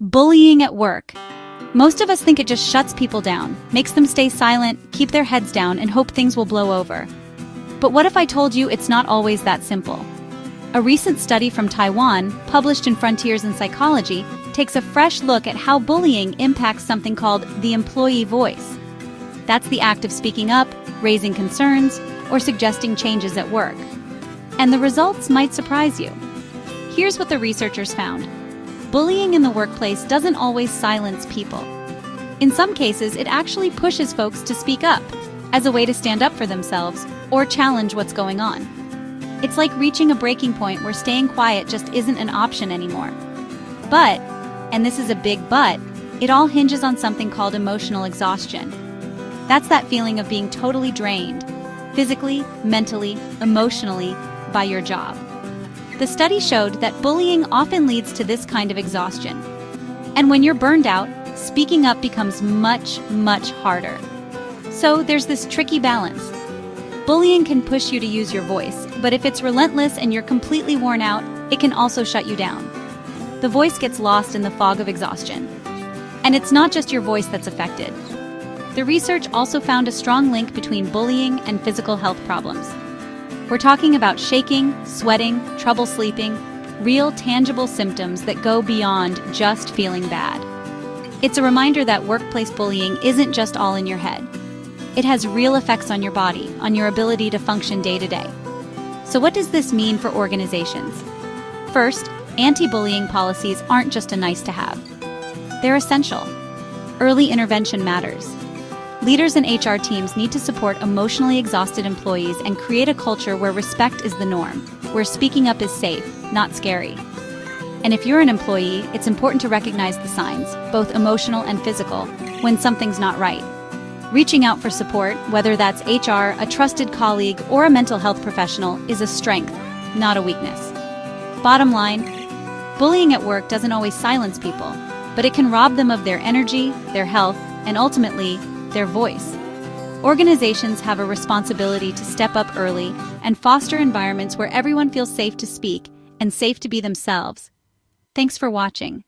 Bullying at work. Most of us think it just shuts people down, makes them stay silent, keep their heads down, and hope things will blow over. But what if I told you it's not always that simple? A recent study from Taiwan, published in Frontiers in Psychology, takes a fresh look at how bullying impacts something called the employee voice. That's the act of speaking up, raising concerns, or suggesting changes at work. And the results might surprise you. Here's what the researchers found. Bullying in the workplace doesn't always silence people. In some cases, it actually pushes folks to speak up, as a way to stand up for themselves or challenge what's going on. It's like reaching a breaking point where staying quiet just isn't an option anymore. But, and this is a big but, it all hinges on something called emotional exhaustion. That's that feeling of being totally drained, physically, mentally, emotionally, by your job. The study showed that bullying often leads to this kind of exhaustion. And when you're burned out, speaking up becomes much, much harder. So there's this tricky balance. Bullying can push you to use your voice, but if it's relentless and you're completely worn out, it can also shut you down. The voice gets lost in the fog of exhaustion. And it's not just your voice that's affected. The research also found a strong link between bullying and physical health problems. We're talking about shaking, sweating, trouble sleeping, real tangible symptoms that go beyond just feeling bad. It's a reminder that workplace bullying isn't just all in your head. It has real effects on your body, on your ability to function day to day. So what does this mean for organizations? First, anti-bullying policies aren't just a nice to have. They're essential. Early intervention matters. Leaders and HR teams need to support emotionally exhausted employees and create a culture where respect is the norm, where speaking up is safe, not scary. And if you're an employee, it's important to recognize the signs, both emotional and physical, when something's not right. Reaching out for support, whether that's HR, a trusted colleague, or a mental health professional, is a strength, not a weakness. Bottom line, bullying at work doesn't always silence people, but it can rob them of their energy, their health, and ultimately, their voice. Organizations have a responsibility to step up early and foster environments where everyone feels safe to speak and safe to be themselves. Thanks for watching.